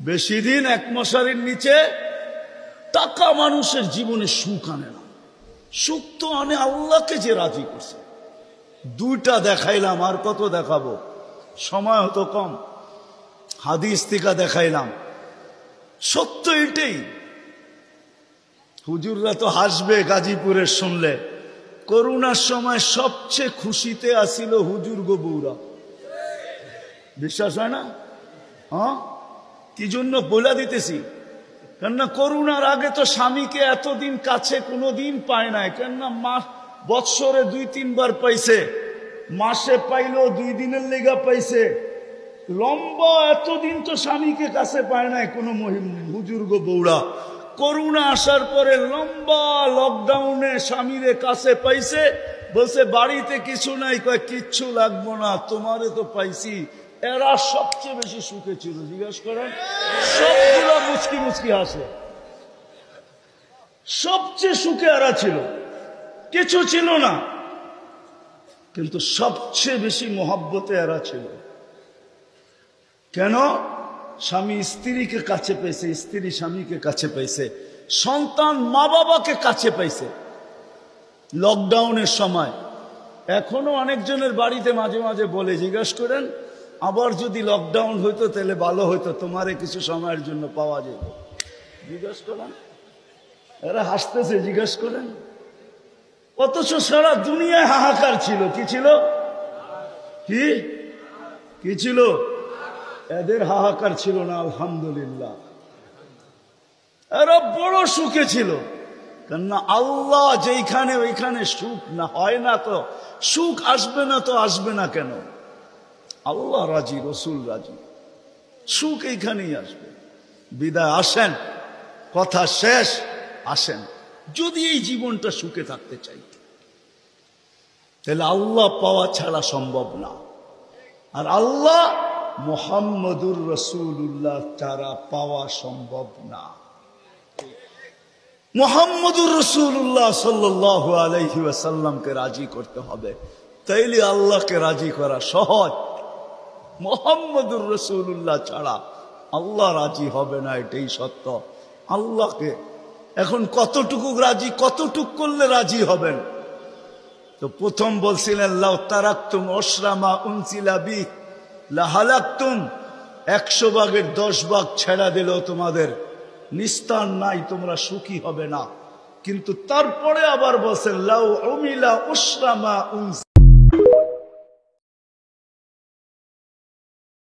বেশি দিন এক মশারির নিচে টাকা মানুষের জীবনে সুখ আনে না। সুখ তো আনে আল্লাহকে যে রাজি করছে। দুইটা দেখাইলাম, আর কত দেখাবো, সময় হতো কম। হাদিস থেকে দেখাইলাম, সত্য এটাই। হুজুররা তো হাসবে গাজীপুরের শুনলে। করোনার সময় সবচেয়ে খুশিতে আসিল হুজুর গো বউরা। বিশ্বাস হয় না? হ্যাঁ, কি জন্য বলে দিতেছি, কেননা করোনার আগে তো স্বামীকে এতদিন কাছে কোনোদিন পায় নাই। কেননা বৎসরে 2-3 বার পাইছে, মাসে পাইলো 2 দিনের লেগা পাইছে। লম্বা এতদিন তো স্বামীকে কাছে পায় নাই কোনো হুজুর গো বউরা। করোনা আসার পরে লম্বা লকডাউনে স্বামীরে কাছে পাইছে, বলছে বাড়িতে কিছু নাই, কয় কিচ্ছু লাগবো না, তোমারে তো পাইছি। এরা সবচেয়ে বেশি সুখে ছিল, জিজ্ঞেস করেন। সবগুলো মুচকি মুচকি হাসে, সবচেয়ে সুখে এরা ছিল। কিছু ছিল না, কিন্তু সবচেয়ে বেশি মহব্বতে এরা ছিল। কেন? স্বামী স্ত্রীকে কাছে পাইছে, স্ত্রী স্বামীকে কাছে পাইছে, সন্তান মা বাবাকে কাছে পাইছে লকডাউনের সময়। এখনো অনেকজনের বাড়িতে মাঝে মাঝে বলে, জিজ্ঞেস করেন আবার যদি লকডাউন হইতো তাহলে ভালো হইতো, তোমারে কিছু সময়ের জন্য পাওয়া যেত। জিজ্ঞেস করেন, এরা হাসতেছে, জিজ্ঞেস করেন। অথচ সারা দুনিয়ায় হাহাকার ছিল। কি ছিল? কি ছিল? এদের হাহাকার ছিল না, আলহামদুলিল্লাহ। এরা বড় সুখে ছিল। কেননা আল্লাহ যেখানে ওইখানে সুখ না হয় না, তো সুখ আসবে না, তো আসবে না কেন? আল্লাহ রাজি, রসুল রাজি, সুখ এইখানেই আসবে। বিদায় আসেন, কথা শেষ। আসেন, যদি এই জীবনটা সুখে থাকতে চাই, তাহলে আল্লাহ পাওয়া ছাড়া সম্ভব না। আর আল্লাহ মুহাম্মদুর রাসূলুল্লাহ ছাড়া পাওয়া সম্ভব না। মুহাম্মদুর রাসূলুল্লাহ সাল্লাল্লাহু আলাইহি ওয়াসাল্লামকে রাজি করতে হবে, তাইলে আল্লাহকে রাজি করা সহজ। মুহাম্মদুর রাসূলুল্লাহ ছাড়া আল্লাহ রাজি হবে না, এটাই সত্য। আল্লাহকে এখন কতটুকু রাজি, কতটুকু করলে রাজি হবেন? তো প্রথম বলছিলেন, লাউ তারাকতুম উশরা মা উনজিলা বি লাহালাকতুম। 100 ভাগের 10 ভাগ ছেড়া দিলেও তোমাদের নিস্তার নাই, তোমরা সুখী হবে না। কিন্তু তারপরে আবার বলছেন, লাউ উমিলা উশরা মা